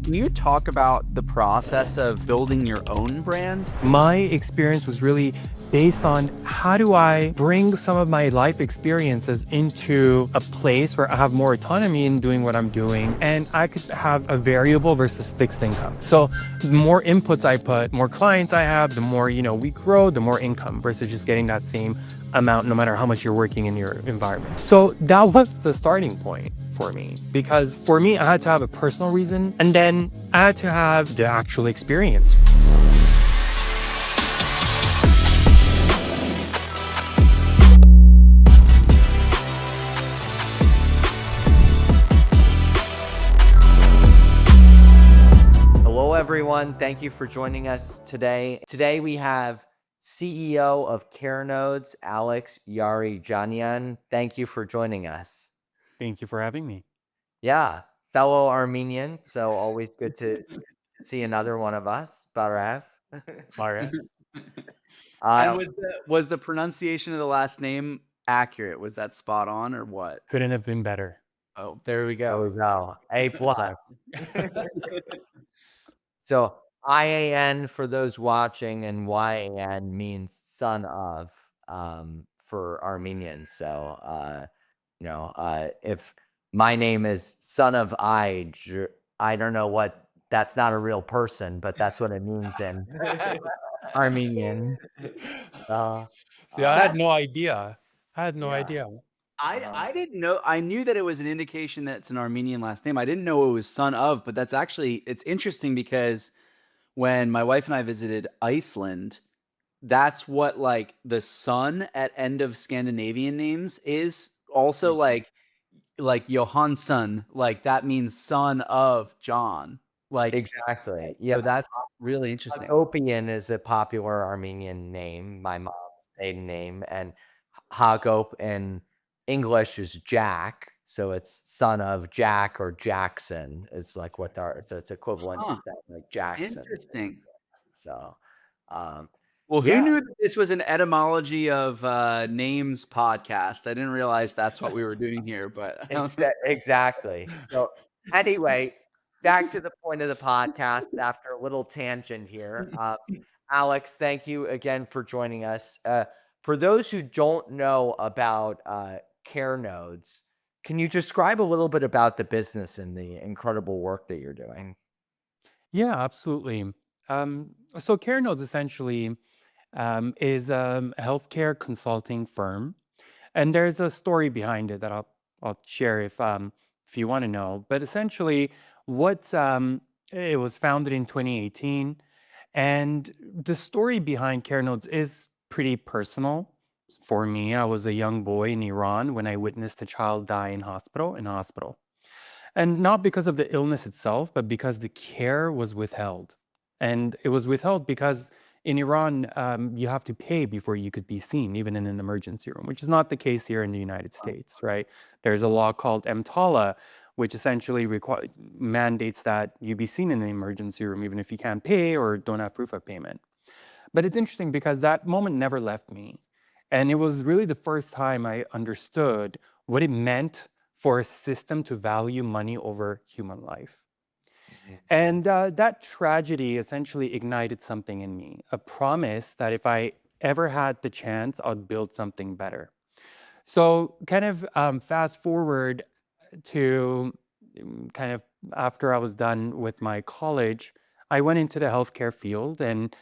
Can you talk about the process of building your own brand? My experience was really based on how do I bring some of my life experiences into a place where I have more autonomy in doing what I'm doing, and I could have a variable versus fixed income. So the more inputs I put, more clients I have, the more, we grow, the more income versus just getting that same amount no matter how much you're working in your environment. So that was the starting point for me, because for me, I had to have a personal reason, and then I had to have the actual experience. Hello, everyone. Thank you for joining us today. Today we have CEO of CareNodes, Alex Yarijanian. Thank you for joining us. Thank you for having me. Yeah, fellow Armenian, so always good to see another one of us, Barav. All right. And Uh, was the pronunciation of the last name accurate? Was that spot on or what? Couldn't have been better. Oh, there we there go. we go. A plus. So IAN for those watching, and YAN means son of for Armenians. So if my name is son of I don't know what, that's not a real person, but that's what it means in Armenian. Uh, See, I had That no idea. I had no yeah. idea. I didn't know. I knew that it was an indication that it's an Armenian last name. I didn't know it was son of, but that's actually it's interesting because when my wife and I visited Iceland, that's what like the son at end of Scandinavian names is also like Johansson, like that means son of John. Like Exactly. Yeah. so that's really interesting. Hagopian is a popular Armenian name, my mom's maiden name, and Hagop in English is Jack, so it's son of Jack or Jackson is like what so it's equivalent to Huh, that, like Jackson. interesting. So, um, Well, who yeah, knew that this was an etymology of names podcast? I didn't realize that's what we were doing here, but exactly. So anyway, back to the point of the podcast after a little tangent here. Alex, thank you again for joining us. For those who don't know about CareNodes, can you describe a little bit about the business and the incredible work that you're doing? Yeah, absolutely. So CareNodes essentially is a healthcare consulting firm, and there's a story behind it that I'll share if you want to know. But essentially, what it was founded in 2018, and the story behind CareNodes is pretty personal. For me, I was a young boy in Iran when I witnessed a child die in hospital. And not because of the illness itself, but because the care was withheld. And it was withheld because in Iran, you have to pay before you could be seen, even in an emergency room, which is not the case here in the United States, right? There's a law called EMTALA, which essentially mandates that you be seen in an emergency room, even if you can't pay or don't have proof of payment. But it's interesting because that moment never left me. And it was really the first time I understood what it meant for a system to value money over human life. Mhm. And that tragedy essentially ignited something in me, a promise that if I ever had the chance, I'd build something better. So, kind of fast forward to kind of after I was done with my college, I went into the healthcare field and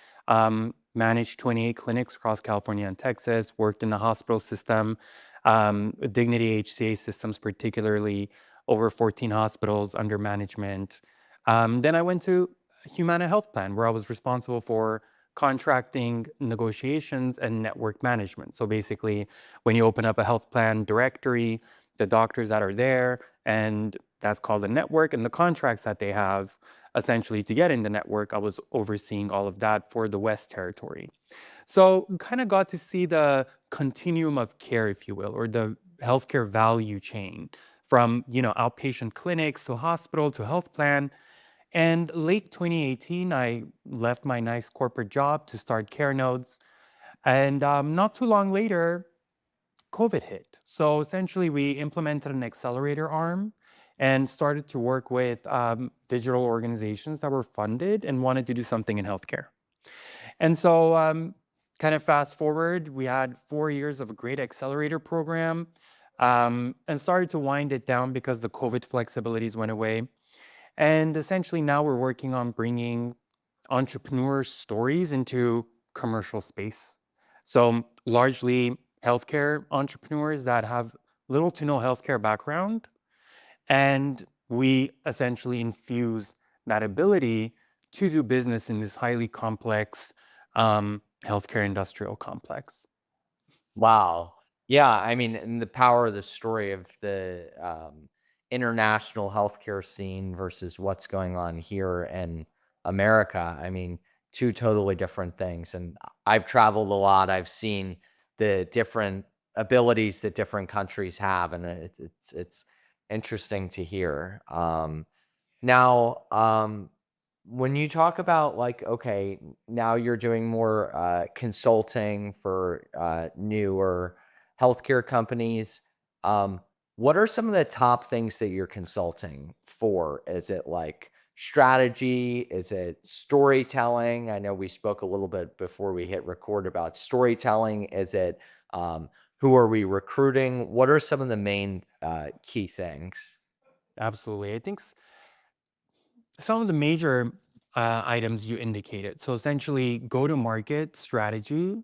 managed 28 clinics across California and Texas, worked in the hospital system, Dignity HCA systems, particularly over 14 hospitals under management. Then I went to Humana Health Plan, where I was responsible for contracting, negotiations, and network management. So basically, when you open up a health plan directory, the doctors that are there, and that's called a network, and the contracts that they have essentially to get in the network, I was overseeing all of that for the West Territory. So kind of got to see the continuum of care, if you will, or the healthcare value chain from, outpatient clinics to hospital to health plan. And late 2018, I left my nice corporate job to start CareNodes. And not too long later, COVID hit. So essentially, we implemented an accelerator arm, and started to work with digital organizations that were funded and wanted to do something in healthcare. And so, kind of fast forward, we had 4 years of a great accelerator program, and started to wind it down because the COVID flexibilities went away. And essentially, now we're working on bringing entrepreneur stories into commercial space. So, largely healthcare entrepreneurs that have little to no healthcare background. And we essentially infuse that ability to do business in this highly complex healthcare industrial complex. Wow. Yeah, I mean, and the power of the story of the international healthcare scene versus what's going on here in America. I mean, two totally different things. And I've traveled a lot. I've seen the different abilities that different countries have, and it's interesting to hear. Now, when you talk about like, okay, now you're doing more consulting for newer healthcare companies. Um, what are some of the top things that you're consulting for? Is it like strategy? Is it storytelling? I know we spoke a little bit before we hit record about storytelling. Is it who are we recruiting? What are some of the main key things? Absolutely. I think some of the major items you indicated. So essentially, go to market strategy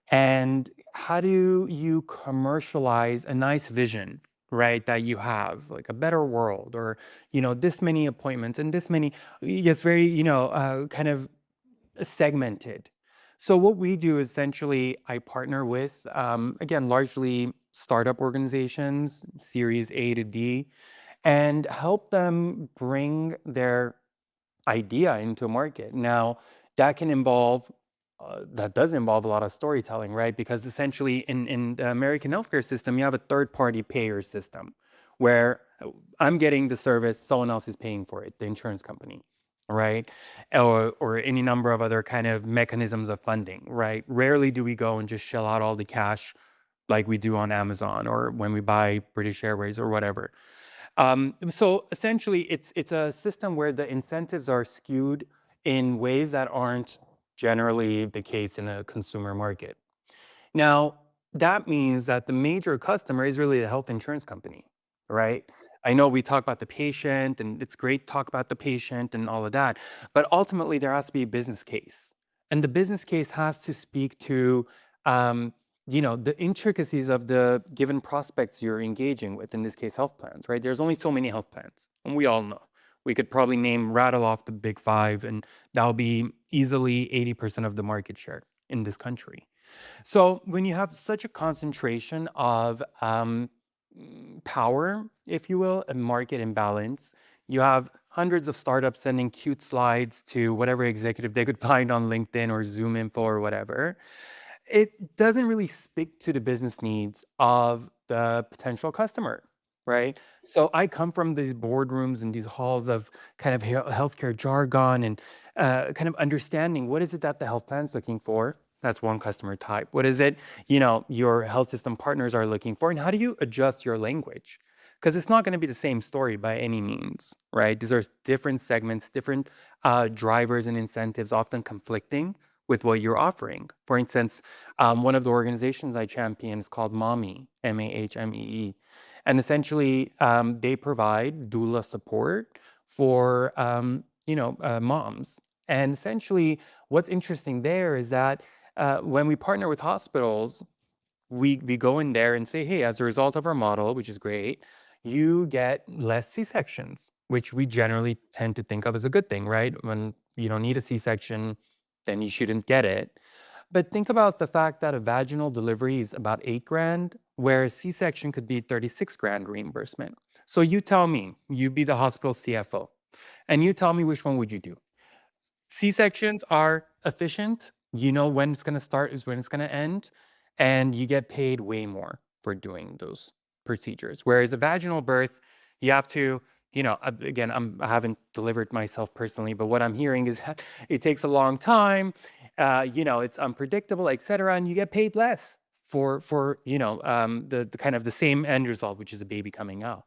and how do you commercialize a nice vision, right? That you have, like a better world, or this many appointments and this many. It's very kind of segmented. So what we do essentially, I partner with again largely startup organizations, Series A to D, and help them bring their idea into market. Now, that can involve that does involve a lot of storytelling, right? Because essentially, in the American healthcare system, you have a third-party payer system where I'm getting the service, someone else is paying for it, the insurance company, right? Or any number of other kind of mechanisms of funding, right? Rarely do we go and just shell out all the cash like we do on Amazon or when we buy British Airways or whatever. So essentially, it's a system where the incentives are skewed in ways that aren't generally the case in a consumer market. Now, that means that the major customer is really the health insurance company, right? I know we talk about the patient, and it's great to talk about the patient and all of that, but ultimately there has to be a business case, and the business case has to speak to, um, the intricacies of the given prospects you're engaging with. In this case, health plans, right? There's only so many health plans, and we all know. We could probably rattle off the big five, and that'll be easily 80% of the market share in this country. So when you have such a concentration of power, if you will, a market imbalance, you have hundreds of startups sending cute slides to whatever executive they could find on LinkedIn or Zoom info or whatever. It doesn't really speak to the business needs of the potential customer, right? So I come from these boardrooms and these halls of kind of healthcare jargon and kind of understanding what is it that the health plan's looking for. That's one customer type. What is it, your health system partners are looking for, and how do you adjust your language? Because it's not going to be the same story by any means, right? These are different segments, different drivers and incentives, often conflicting with what you're offering. For instance, one of the organizations I champion is called MAHMEE, MAHMEE. And essentially, they provide doula support for, moms. And essentially, what's interesting there is that when we partner with hospitals, we go in there and say, hey, as a result of our model, which is great, you get less C-sections, which we generally tend to think of as a good thing, right? When you don't need a C-section, then you shouldn't get it. But think about the fact that a vaginal delivery is about 8 grand, where a C-section could be 36 grand reimbursement. So you tell me, you be the hospital CFO, and you tell me which one would you do? C-sections are efficient. You know when it's going to start is when it's going to end, and you get paid way more for doing those procedures. Whereas a vaginal birth, you have to, again, I haven't delivered myself personally, but what I'm hearing is that it takes a long time. It's unpredictable, et cetera, and you get paid less for the kind of the same end result, which is a baby coming out.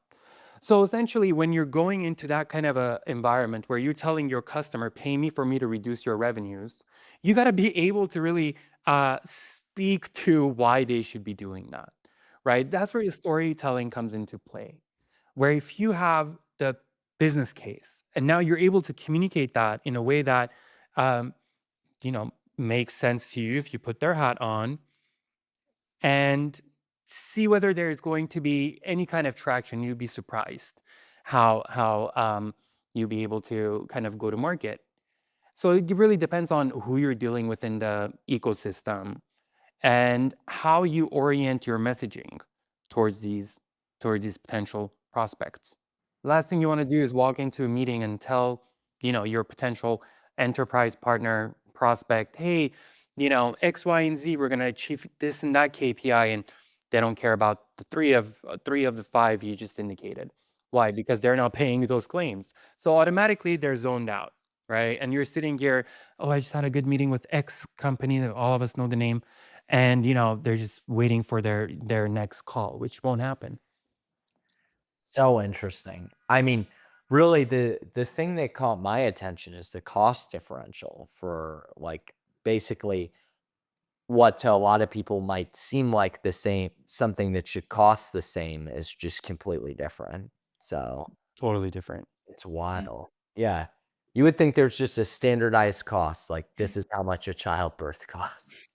So essentially, when you're going into that kind of a environment where you're telling your customer, pay me for me to reduce your revenues, you got to be able to really speak to why they should be doing that, right? That's where the storytelling comes into play. Where if you have the business case and now you're able to communicate that in a way that, um, makes sense to you if you put their hat on, and see whether there's going to be any kind of traction. You'd be surprised how you'll be able to kind of go to market. So it really depends on who you're dealing with in the ecosystem and how you orient your messaging towards these towards these potential prospects. Last thing you want to do is walk into a meeting and tell, your potential enterprise partner prospect, hey, X, Y, and Z, we're going to achieve this and that KPI, and they don't care about the three of the five you just indicated. Why? Because they're not paying those claims. So automatically they're zoned out, right? And you're sitting here, oh, I just had a good meeting with X company that all of us know the name, and they're just waiting for their next call, which won't happen. So interesting. I mean, really the thing that caught my attention is the cost differential for like basically what to a lot of people might seem like the same, something that should cost the same is just completely different. So Totally different. it's wild. Yeah. You would think there's just a standardized cost, like this is how much a childbirth costs.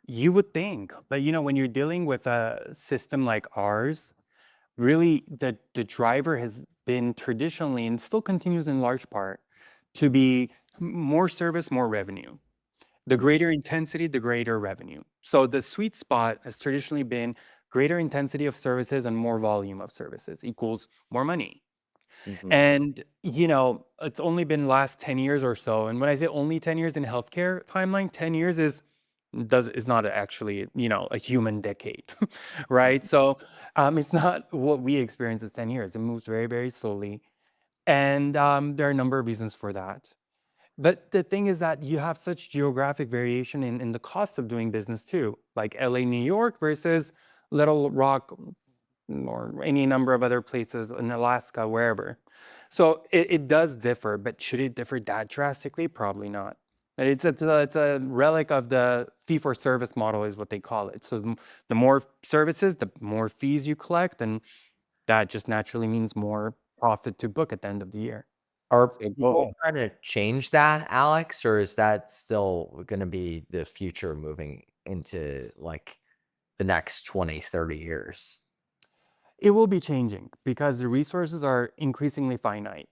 You would think, but when you're dealing with a system like ours, really the driver has been traditionally and still continues in large part to be more service, more revenue. The greater intensity, the greater revenue. So the sweet spot has traditionally been greater intensity of services and more volume of services equals more money. Mhm. And it's only been last 10 years or so. And when I say only 10 years in healthcare timeline, 10 years is not actually, a human decade, right? So it's not what we experience as 10 years. It moves very, very slowly. And there are a number of reasons for that. But the thing is that you have such geographic variation in the cost of doing business too, like LA, New York versus Little Rock or any number of other places in Alaska, wherever. So it does differ, but should it differ that drastically? Probably not. And it's a relic of the fee for service model, is what they call it. So the more services, the more fees you collect, and that just naturally means more profit to book at the end of the year. Are So people boom. trying to change that, Alex, or is that still gonna be the future moving into, like, the next 20, 30 years? It will be changing because the resources are increasingly finite.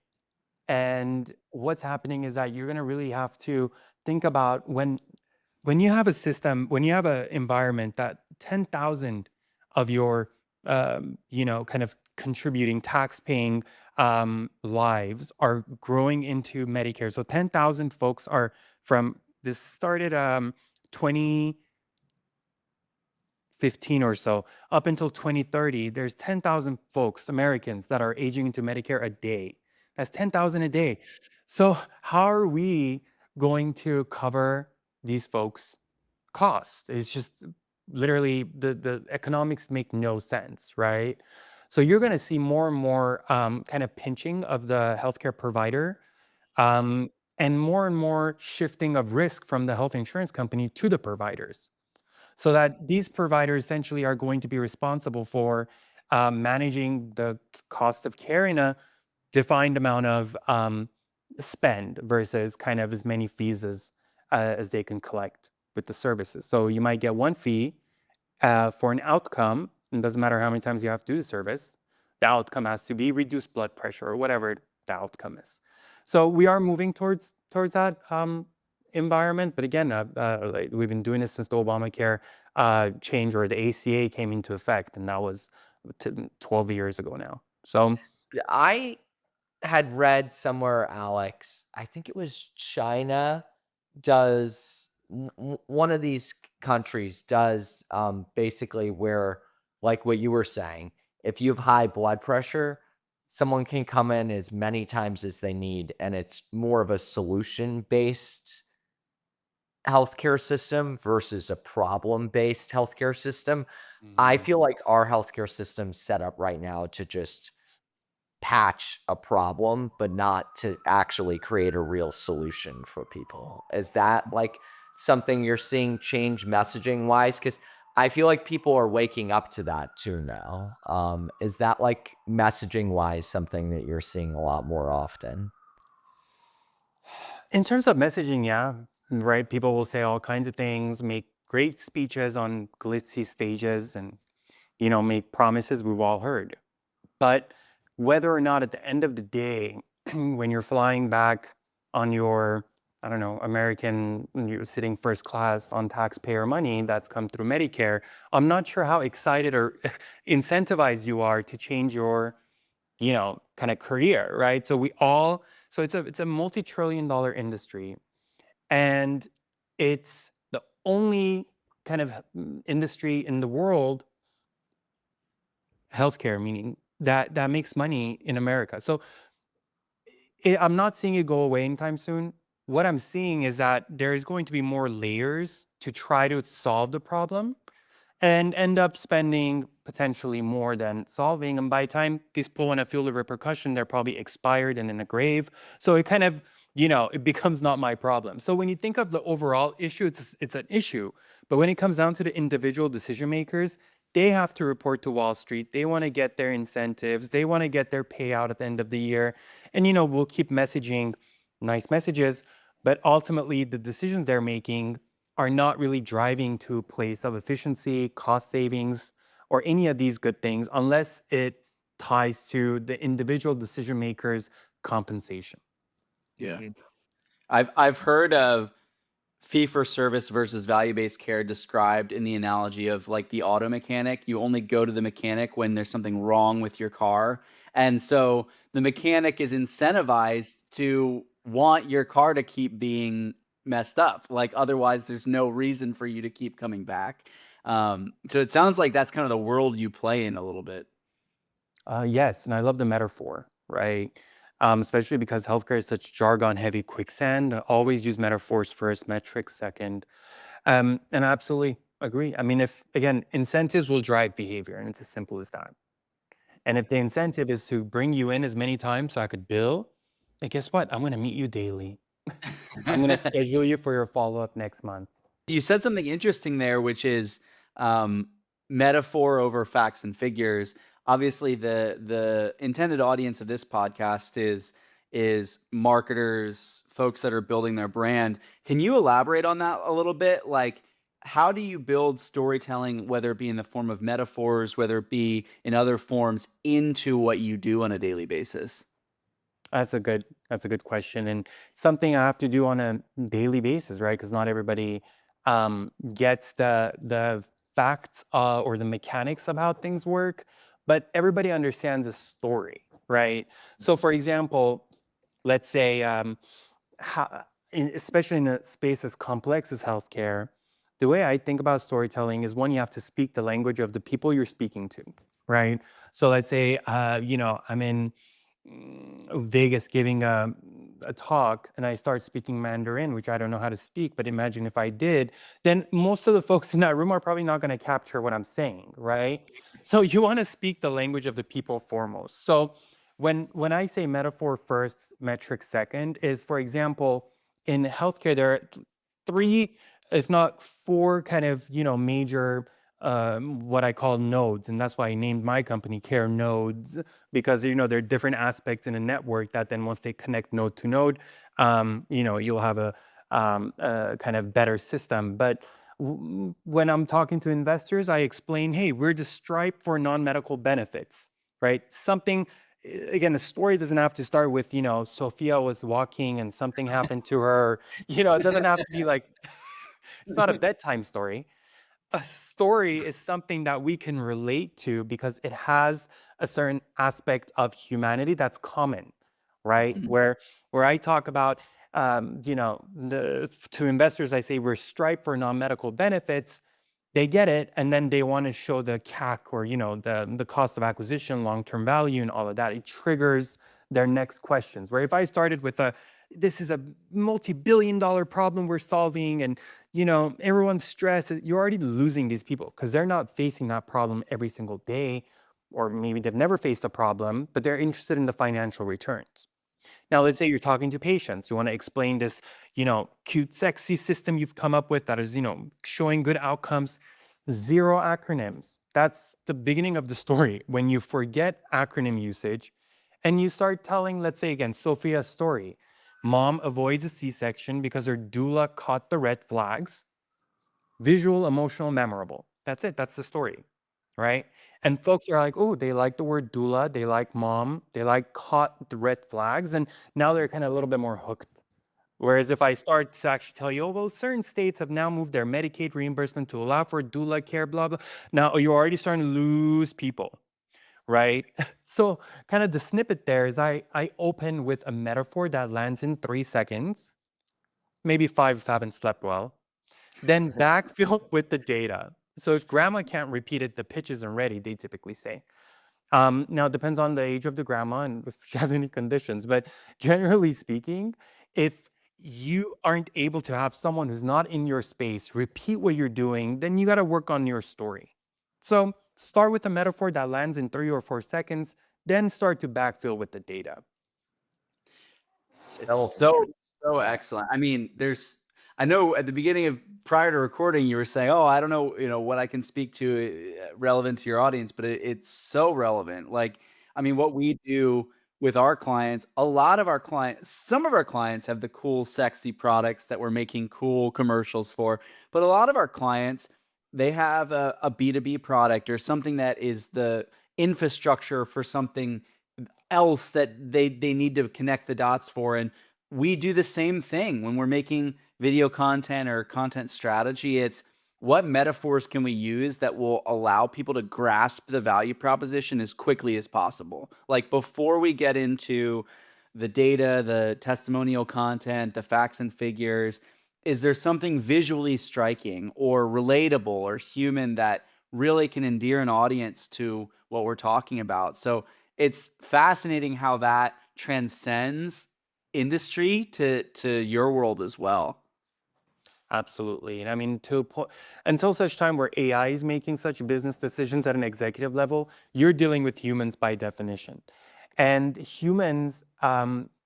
And what's happening is that you're going to really have to think about when you have a system, when you have an environment that 10,000 of your kind of contributing tax paying lives are growing into Medicare. So 10,000 folks are from this started 2015 or so up until 2030. There's 10,000 folks, Americans, that are aging into Medicare a day. That's 10,000 a day. So how are we going to cover these folks' costs? It's just literally the economics make no sense, right? So you're going to see more and more kind of pinching of the healthcare provider, um, and more shifting of risk from the health insurance company to the providers, so that these providers essentially are going to be responsible for managing the cost of care in a defined amount of spend versus kind of as many fees as they can collect with the services. So you might get one fee for an outcome. It doesn't matter how many times you have to do the service. The outcome has to be reduced blood pressure or whatever the outcome is. So we are moving towards that environment. But again, like we've been doing this since the Obamacare change, or the ACA came into effect, and that was 12 years ago now. So I had read somewhere, Alex, I think it was China does one of these countries does basically where, like what you were saying, if you have high blood pressure, someone can come in as many times as they need, and it's more of a solution based healthcare system versus a problem-based healthcare system. I Mhm. feel like our healthcare system's set up right now to just patch a problem, but not to actually create a real solution for people. Is that like something you're seeing change messaging wise? Because I feel like people are waking up to that too now. Is that like messaging wise something that you're seeing a lot more often? In terms of messaging, yeah, right. People will say all kinds of things, make great speeches on glitzy stages, and make promises we've all heard. But whether or not at the end of the day, when you're flying back on your, I don't know, American, when you're sitting first class on taxpayer money that's come through Medicare, I'm not sure how excited or incentivized you are to change your, kind of career, right? So it's a multi-trillion dollar industry, and it's the only kind of industry in the world, healthcare meaning, that makes money in America. So I'm not seeing it go away anytime soon. What I'm seeing is that there is going to be more layers to try to solve the problem and end up spending potentially more than solving. And by the time these people want to feel the repercussion, they're probably expired and in a grave. So it kind of, it becomes not my problem. So when you think of the overall issue, it's an issue. But when it comes down to the individual decision makers, they have to report to Wall Street. They want to get their incentives. They want to get their payout at the end of the year. And, we'll keep messaging nice messages, but ultimately the decisions they're making are not really driving to a place of efficiency, cost savings, or any of these good things unless it ties to the individual decision maker's compensation. Yeah. Mhm. I've heard of fee for service versus value-based care described in the analogy of like the auto mechanic. You only go to the mechanic when there's something wrong with your car. And so the mechanic is incentivized to want your car to keep being messed up. Like otherwise there's no reason for you to keep coming back. So it sounds like that's kind of the world you play in a little bit. Yes, and I love the metaphor, right? Especially because healthcare is such jargon heavy quicksand. Always use metaphors first, metrics second. And I absolutely agree. I mean, if again, incentives will drive behavior, and it's as simple as that. And if the incentive is to bring you in as many times so I could bill, then guess what? I'm going to meet you daily. I'm going to schedule you for your follow up next month. You said something interesting there, which is um, metaphor over facts and figures. Obviously, the intended audience of this podcast is marketers, folks that are building their brand. Can you elaborate on that a little bit? Like, how do you build storytelling, whether it be in the form of metaphors, whether it be in other forms, into what you do on a daily basis? That's a good question, and something I have to do on a daily basis, right? Because not everybody gets the facts or the mechanics of how things work, but everybody understands a story, right? So, for example, let's say, how, especially in a space as complex as healthcare, the way I think about storytelling is one, you have to speak the language of the people you're speaking to, right? So let's say, I'm in Vegas giving a talk and I start speaking Mandarin, which I don't know how to speak, but imagine if I did, then most of the folks in that room are probably not going to capture what I'm saying, right? So you want to speak the language of the people foremost. So when I say metaphor first, metric second, is for example, in healthcare, there are three, if not four, kind of major what I call nodes, and that's why I named my company CareNodes, because there are different aspects in a network that then once they connect node to node, you'll have a kind of better system. But when I'm talking to investors, I explain, hey, we're the Stripe for non-medical benefits, right? Something. Again, the story doesn't have to start with, Sophia was walking and something happened to her. It doesn't have to be like, it's not a bedtime story. A story is something that we can relate to because it has a certain aspect of humanity that's common, right? Mhm. Where I talk about, to investors, I say we're striped for non-medical benefits. They get it, and then they want to show the CAC or the cost of acquisition, long-term value, and all of that. It triggers their next questions. Where if I started with this is a multi-billion-dollar problem we're solving, and everyone's stressed, you're already losing these people because they're not facing that problem every single day, or maybe they've never faced a problem, but they're interested in the financial returns. Now, let's say you're talking to patients. You want to explain this, cute, sexy system you've come up with that is, showing good outcomes. Zero acronyms. That's the beginning of the story. When you forget acronym usage and you start telling, let's say again, Sophia's story. Mom avoids a C-section because her doula caught the red flags. Visual, emotional, memorable. That's it. That's the story, right? And folks are like, oh, they like the word doula, they like mom, they like caught the red flags, and now they're kind of a little bit more hooked. Whereas if I start to actually tell you, oh, well, certain states have now moved their Medicaid reimbursement to allow for doula care, blah, blah. Now you're already starting to lose people, right? So kind of the snippet there is I open with a metaphor that lands in 3 seconds, maybe 5 if I haven't slept well. Then backfill with the data. So if grandma can't repeat it, the pitch isn't ready, they typically say. Now, it depends on the age of the grandma and if she has any conditions. But generally speaking, if you aren't able to have someone who's not in your space repeat what you're doing, then you got to work on your story. So start with a metaphor that lands in 3 or 4 seconds, then start to backfill with the data. It's so excellent. I mean, I know at the beginning of prior to recording, you were saying, "Oh, I don't know, what I can speak to relevant to your audience," but it's so relevant. Like, I mean, what we do with our clients, some of our clients have the cool, sexy products that we're making cool commercials for, but a lot of our clients, they have a B2B product or something that is the infrastructure for something else that they need to connect the dots for. And we do the same thing when we're making video content or content strategy. It's what metaphors can we use that will allow people to grasp the value proposition as quickly as possible? Like before we get into the data, the testimonial content, the facts and figures, is there something visually striking or relatable or human that really can endear an audience to what we're talking about? So it's fascinating how that transcends industry to your world as well. Absolutely. And I mean, until such time where AI is making such business decisions at an executive level, you're dealing with humans by definition. And humans,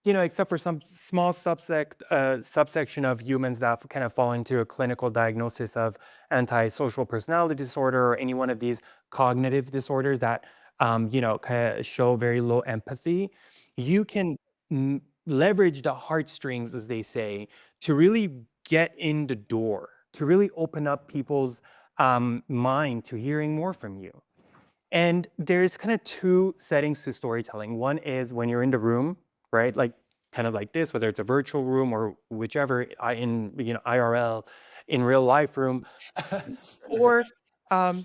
except for some small subsection of humans that kind of fall into a clinical diagnosis of antisocial personality disorder or any one of these cognitive disorders that, kind of show very low empathy, you can leverage the heartstrings, as they say, to really get in the door, to really open up people's mind to hearing more from you. And there's kind of 2 settings to storytelling. One is when you're in the room, right? Like kind of like this, whether it's a virtual room or whichever in IRL, in real life room, or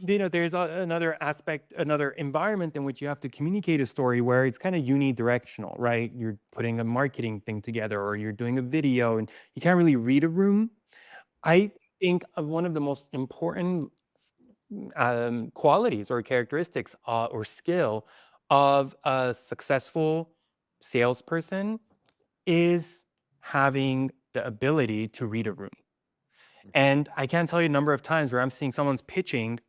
there's another aspect, another environment in which you have to communicate a story where it's kind of unidirectional, right? You're putting a marketing thing together or you're doing a video and you can't really read a room. I think one of the most important qualities or characteristics or skill of a successful salesperson is having the ability to read a room. And I can't tell you a number of times where I'm seeing someone's pitching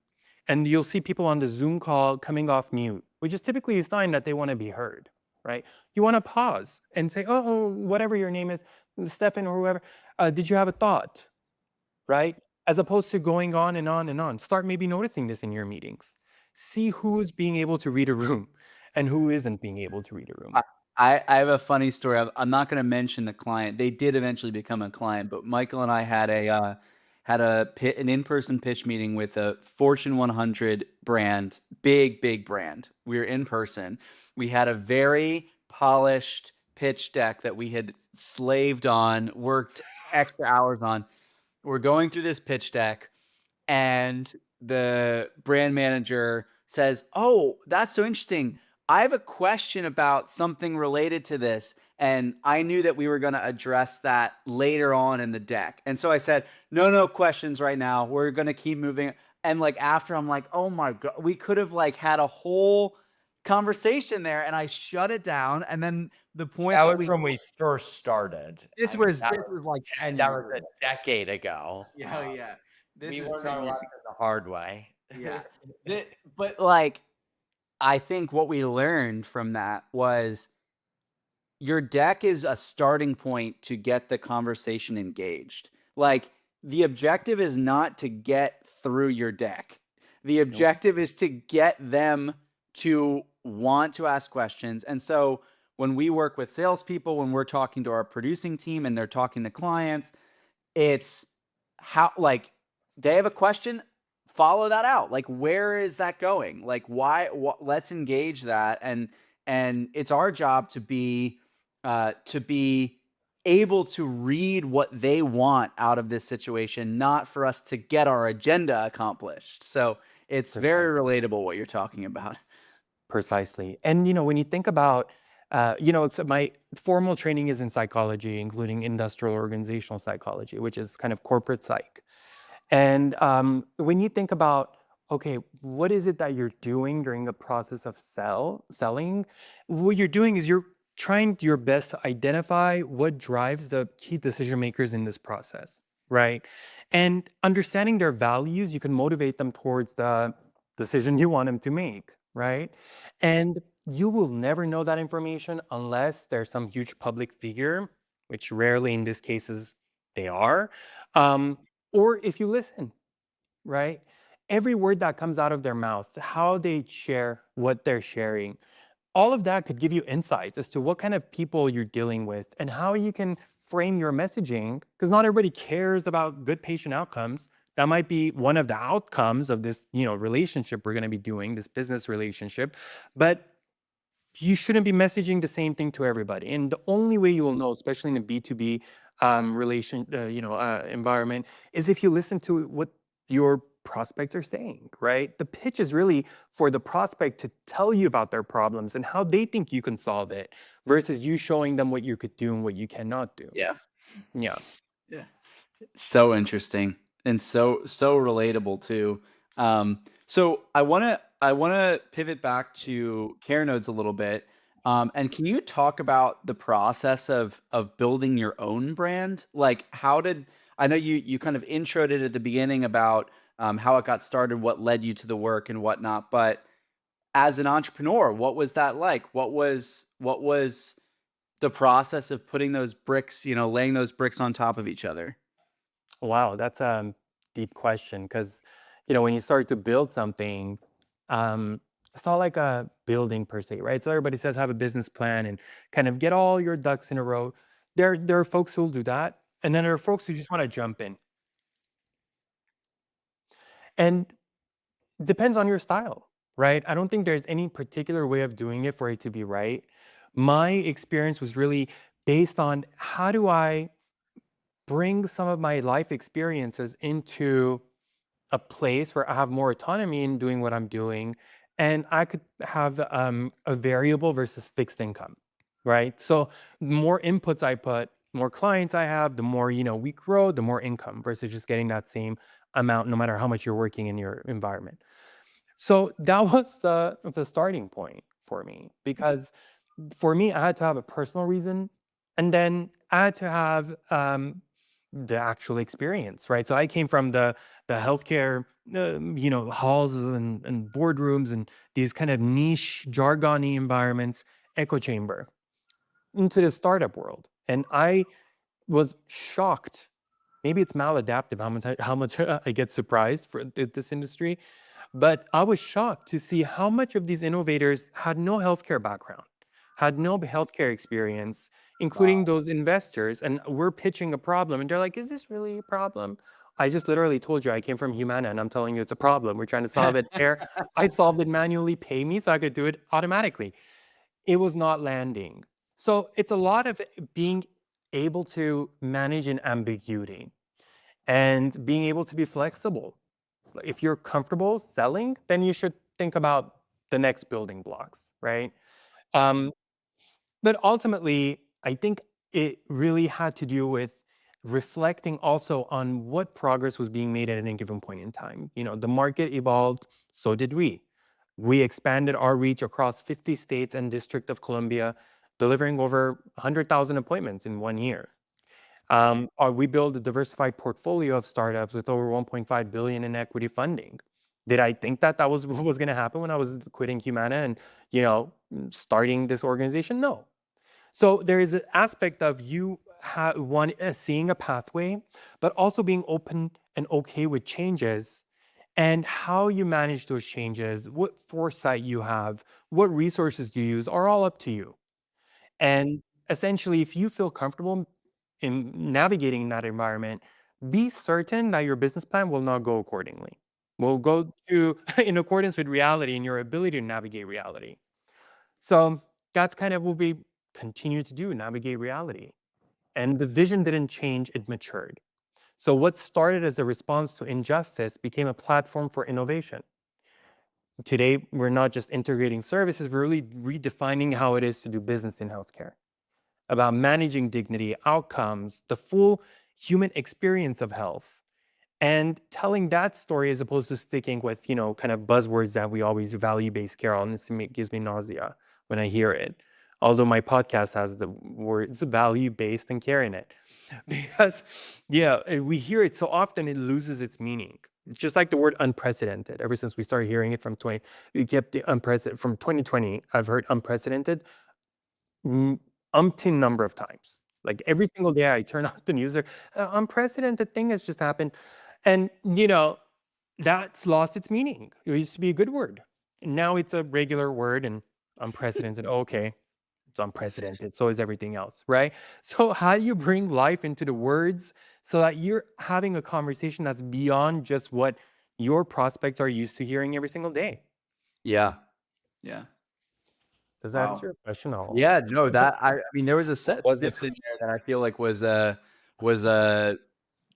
and you'll see people on the Zoom call coming off mute, which is typically a sign that they want to be heard, right? You want to pause and say, oh, whatever your name is, Stefan or whoever, did you have a thought, right? As opposed to going on and on and on. Start maybe noticing this in your meetings. See who's being able to read a room and who isn't being able to read a room. I have a funny story. I'm not going to mention the client. They did eventually become a client, but Michael and I had an in-person pitch meeting with a Fortune 100 brand, big brand. We were in person. We had a very polished pitch deck that we had slaved on, worked extra hours on. We're going through this pitch deck, and the brand manager says, "Oh, that's so interesting. I have a question about something related to this." And I knew that we were going to address that later on in the deck. And so I said, no questions right now. We're going to keep moving. And like after, I'm like, oh my God, we could have like had a whole conversation there, and I shut it down, and then the point That that was we when we first started. this I mean, was this was like 10 that was years a ago. decade ago. Yeah, oh, yeah. This We is learned 10 our years lesson the hard way. yeah. But, like, I think what we learned from that was your deck is a starting point to get the conversation engaged. Like, the objective is not to get through your deck. The Nope. objective is to get them to want to ask questions. And so when we work with salespeople, when we're talking to our producing team and they're talking to clients, it's how like they have a question, follow that out. Like where is that going? Like why let's engage that and it's our job to be able to read what they want out of this situation, not for us to get our agenda accomplished. So it's very Precisely. relatable what you're talking about. Precisely. And when you think about, it's my formal training is in psychology, including industrial organizational psychology, which is kind of corporate psych. And when you think about, okay, what is it that you're doing during the process of selling? What you're doing is you're trying your best to identify what drives the key decision makers in this process, right? And understanding their values, you can motivate them towards the decision you want them to make, right? And you will never know that information unless there's some huge public figure, which rarely in these cases they are. Um, or if you listen, right? Every word that comes out of their mouth, how they share what they're sharing, all of that could give you insights as to what kind of people you're dealing with and how you can frame your messaging. Because not everybody cares about good patient outcomes. That might be one of the outcomes of this, relationship we're going to be doing, this business relationship. But you shouldn't be messaging the same thing to everybody. And the only way you will know, especially in a B2B environment, is if you listen to what your prospects are saying, right? The pitch is really for the prospect to tell you about their problems and how they think you can solve it versus you showing them what you could do and what you cannot do. Yeah. Yeah. Yeah. So interesting and so relatable too. So I wanna pivot back to CareNodes a little bit. And can you talk about the process of building your own brand? Like, how did I know you kind of introed it at the beginning about how it got started, what led you to the work and whatnot. But as an entrepreneur, what was that like? What was the process of putting those bricks, laying those bricks on top of each other? Wow, that's a deep question because, when you start to build something, it's not like a building per se, right? So everybody says have a business plan and kind of get all your ducks in a row. There are folks who'll do that, and then there are folks who just want to jump in. And depends on your style, right? I don't think there's any particular way of doing it for it to be right. My experience was really based on how do I bring some of my life experiences into a place where I have more autonomy in doing what I'm doing, and I could have a variable versus fixed income, right? So the more inputs I put, more clients I have, the more we grow, the more income versus just getting that same amount no matter how much you're working in your environment. So that was the starting point for me because for me I had to have a personal reason, and then I had to have the actual experience, right? So I came from the healthcare, halls and boardrooms and these kind of niche jargony environments, echo chamber, into the startup world, and I was shocked. Maybe it's maladaptive how much I get surprised for this industry, but I was shocked to see how much of these innovators had no healthcare background, had no healthcare experience, including Wow. those investors. And we're pitching a problem, and they're like, "Is this really a problem?" I just literally told you I came from Humana, and I'm telling you it's a problem. We're trying to solve it there. I solved it manually. Pay me so I could do it automatically. It was not landing. So it's a lot of being able to manage an ambiguity and being able to be flexible. If you're comfortable selling, then you should think about the next building blocks, right? Um, but ultimately, I think it really had to do with reflecting also on what progress was being made at any given point in time. The market evolved, so did we. We expanded our reach across 50 states and District of Columbia, delivering over 100,000 appointments in 1 year. We built a diversified portfolio of startups with over 1.5 billion in equity funding. Did I think that that was what was going to happen when I was quitting Humana and, starting this organization? No. So there is an aspect of you seeing a pathway, but also being open and okay with changes, and how you manage those changes, what foresight you have, what resources you use are all up to you. And essentially, if you feel comfortable in navigating that environment, be certain that your business plan will not go accordingly. Will go to in accordance with reality and your ability to navigate reality. So that's kind of what we continue to do, navigate reality. And the vision didn't change, it matured. So what started as a response to injustice became a platform for innovation. Today, we're not just integrating services, we're really redefining how it is to do business in healthcare, about managing dignity, outcomes, the full human experience of health, and telling that story as opposed to sticking with, kind of buzzwords that we always value-based care. Honestly, it gives me nausea when I hear it. Although my podcast has the words value-based and care in it. Because, we hear it so often, it loses its meaning. It's just like the word unprecedented. Ever since we started hearing it we kept the unprecedented. From 2020, I've heard unprecedented umpteen number of times. Like every single day I turn on the news, unprecedented thing has just happened. And, that's lost its meaning. It used to be a good word. And now it's a regular word, and unprecedented. Okay, it's unprecedented. So is everything else, right? So how do you bring life into the words so that you're having a conversation that's beyond just what your prospects are used to hearing every single day? Yeah. Yeah. Does that answer Wow. your question? Yeah, no, I mean, there was a set Was it? in there that I feel like was a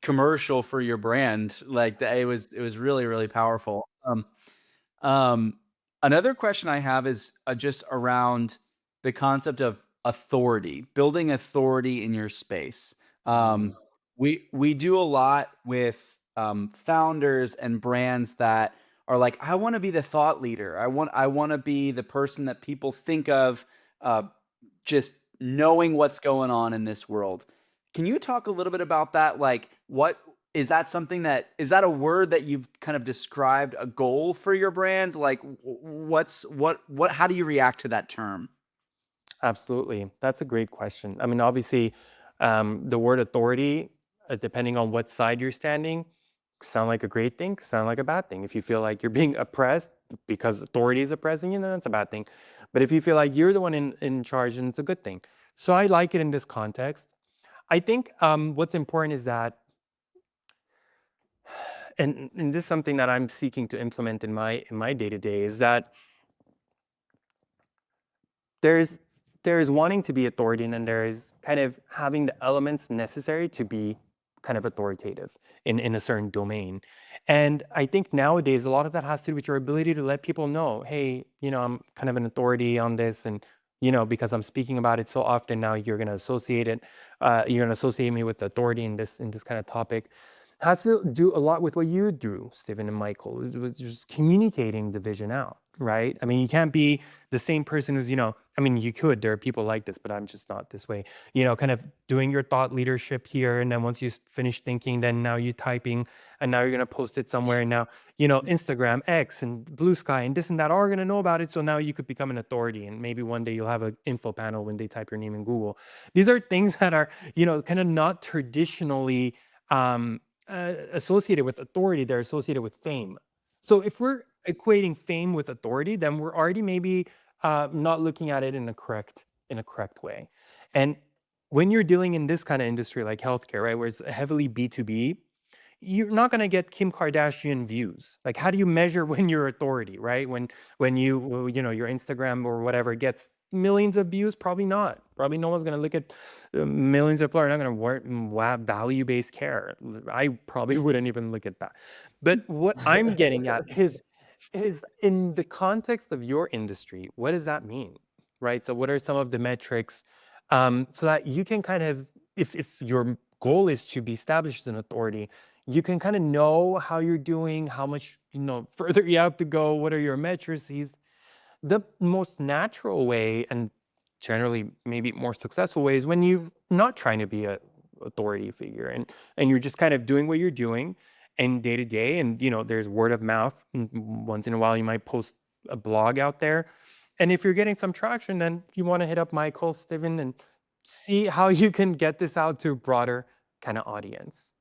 commercial for your brand. Like it was really, really powerful. Um, Another question I have is just around the concept of authority, building authority in your space. Um, we do a lot with founders and brands that are like, I want to be the thought leader. I want to be the person that people think of, uh, just knowing what's going on in this world. Can you talk a little bit about that? Like, what is that something that is that a word that you've kind of described a goal for your brand? Like, what how do you react to that term? Absolutely. That's a great question. I mean, obviously, the word authority, depending on what side you're standing, sound like a great thing, sound like a bad thing. If you feel like you're being oppressed because authority is oppressing you, then that's a bad thing. But if you feel like you're the one in charge, then it's a good thing. So I like it in this context. I think what's important is that, and this is something that I'm seeking to implement in my day to day, is that there's wanting to be authority, and then there is kind of having the elements necessary to be kind of authoritative in a certain domain. And I think nowadays a lot of that has to do with your ability to let people know, hey, I'm kind of an authority on this, and because I'm speaking about it so often now, you're going to associate it, you're going to associate me with authority in this kind of topic. Has to do a lot with what you do, Stephen and Michael. It was just communicating the vision out, right? I mean, you can't be the same person who's, I mean, you could, there are people like this, but I'm just not this way, kind of doing your thought leadership here. And then once you finish thinking, then now you're typing, and now you're going to post it somewhere. And now, Instagram, X, and Blue Sky, and this and that are going to know about it. So now you could become an authority. And maybe one day you'll have an info panel when they type your name in Google. These are things that are, kind of not traditionally associated with authority. They're associated with fame. So if we're equating fame with authority, then we're already maybe not looking at it in a correct way. And when you're dealing in this kind of industry like healthcare, right, where it's heavily B2B, you're not going to get Kim Kardashian views. Like, how do you measure when you're authority, right? When your Instagram or whatever gets millions of views, probably not. Probably no one's going to look at millions of people are not going to value-based care. I probably wouldn't even look at that. But what I'm getting at is in the context of your industry, what does that mean, right? So what are some of the metrics, so that you can kind of, if your goal is to be established as an authority, you can kind of know how you're doing, how much further you have to go, what are your matrices, The most natural way, and generally maybe more successful way, is when you're not trying to be a authority figure, and you're just kind of doing what you're doing and day to day, and there's word of mouth. Once in a while you might post a blog out there, and if you're getting some traction, then you want to hit up Michael, Steven, and see how you can get this out to a broader kind of audience.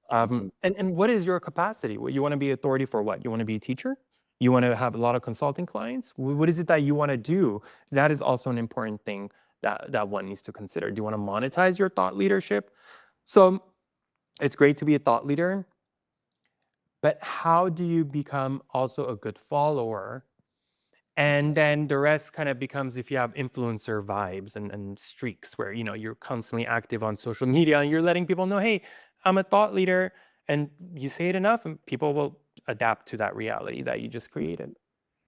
And what is your capacity? You want to be authority for what? You want to be a teacher? You want to have a lot of consulting clients? What is it that you want to do? That is also an important thing that one needs to consider. Do you want to monetize your thought leadership? So it's great to be a thought leader, but how do you become also a good follower? And then the rest kind of becomes if you have influencer vibes and streaks where you're constantly active on social media and you're letting people know, hey, I'm a thought leader, and you say it enough and people will adapt to that reality that you just created.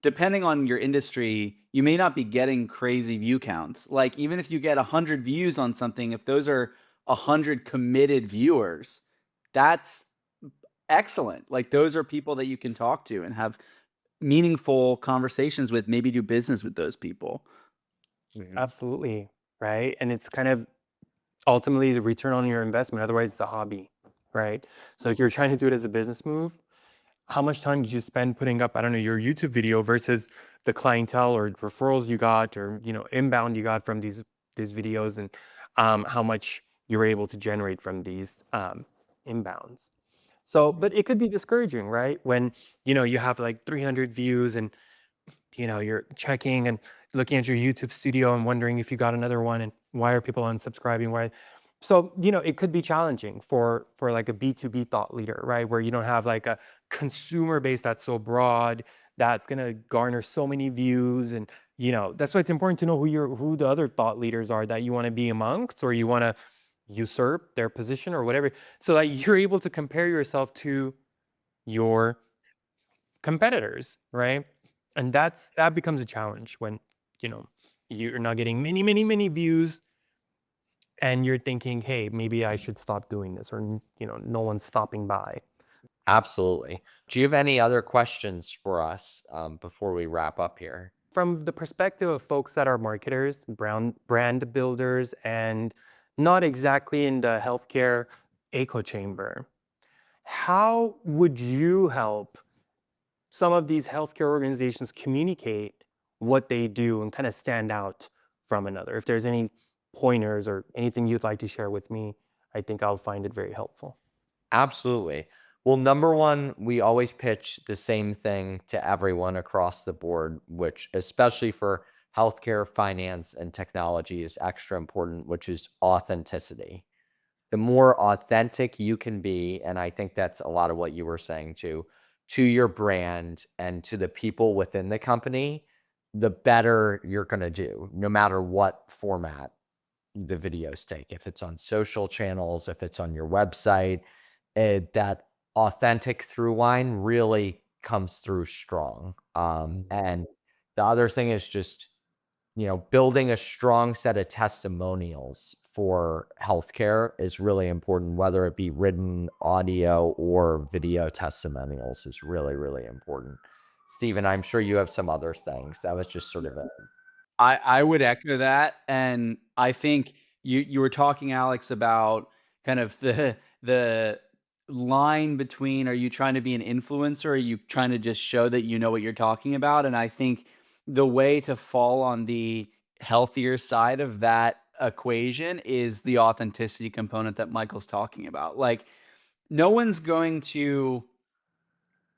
Depending on your industry, you may not be getting crazy view counts. Like, even if you get 100 views on something, if those are 100 committed viewers, that's excellent. Like, those are people that you can talk to and have meaningful conversations with, maybe do business with those people. Absolutely. Right. And it's kind of ultimately the return on your investment. Otherwise, it's a hobby. Right. So if you're trying to do it as a business move, how much time did you spend putting up, I don't know, your YouTube video versus the clientele or referrals you got, or inbound you got from these videos, and how much you were able to generate from these inbounds. So, but it could be discouraging, right? When you have like 300 views, and you're checking and looking at your YouTube studio and wondering if you got another one, and why are people unsubscribing? Why? So, it could be challenging for like a B2B thought leader, right? Where you don't have like a consumer base that's so broad that's going to garner so many views. And that's why it's important to know who the other thought leaders are that you want to be amongst, or you want to usurp their position or whatever, so that you're able to compare yourself to your competitors, right? And that becomes a challenge when you're not getting many views, and you're thinking, hey, maybe I should stop doing this, or no one's stopping by. Absolutely. Do you have any other questions for us before we wrap up here? From the perspective of folks that are marketers, brand builders, and not exactly in the healthcare echo chamber, how would you help some of these healthcare organizations communicate what they do and kind of stand out from another? If there's any pointers or anything you'd like to share with me, I think I'll find it very helpful. Absolutely. Well, number one, we always pitch the same thing to everyone across the board, which, especially for healthcare, finance, and technology, is extra important, which is authenticity. The more authentic you can be, and I think that's a lot of what you were saying too, to your brand and to the people within the company, the better you're going to do, no matter what format the videos take. If it's on social channels, if it's on your website, that authentic through line really comes through strong. And the other thing is just, building a strong set of testimonials for healthcare is really important, whether it be written, audio, or video testimonials is really, really important. Stephen, I'm sure you have some other things. That was just sort of a I would echo that, and I think you were talking, Alex, about kind of the line between, are you trying to be an influencer, or are you trying to just show that you know what you're talking about? And I think the way to fall on the healthier side of that equation is the authenticity component that Michael's talking about. Like, no one's going to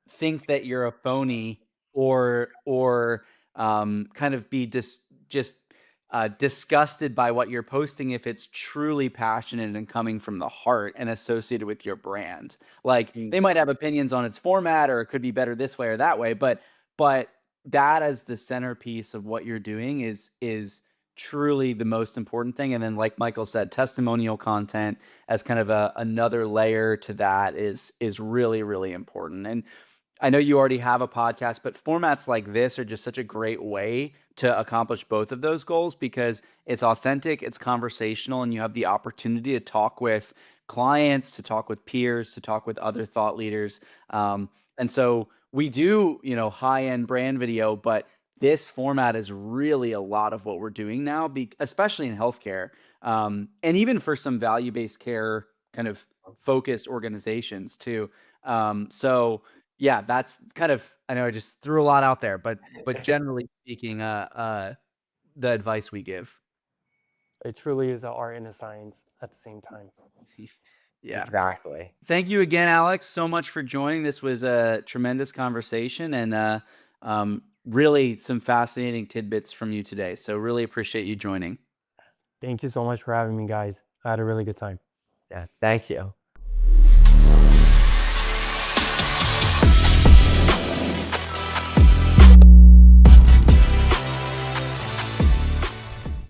think that you're a phony, or kind of be just disgusted by what you're posting if it's truly passionate and coming from the heart and associated with your brand. Like, Mm. they might have opinions on its format, or it could be better this way or that way, but that as the centerpiece of what you're doing is truly the most important thing. And then, like Michael said, testimonial content as kind of another layer to that is really, really important. And I know you already have a podcast, but formats like this are just such a great way to accomplish both of those goals, because it's authentic, it's conversational, and you have the opportunity to talk with clients, to talk with peers, to talk with other thought leaders. And so we do, high end brand video, but this format is really a lot of what we're doing now, especially in healthcare, and even for some value-based care kind of focused organizations too. So yeah, that's kind of, I know I just threw a lot out there, but generally speaking, the advice we give. It truly is an art and a science at the same time. Yeah. Exactly. Thank you again, Alex, so much for joining. This was a tremendous conversation and really some fascinating tidbits from you today. So really appreciate you joining. Thank you so much for having me, guys. I had a really good time. Yeah. Thank you.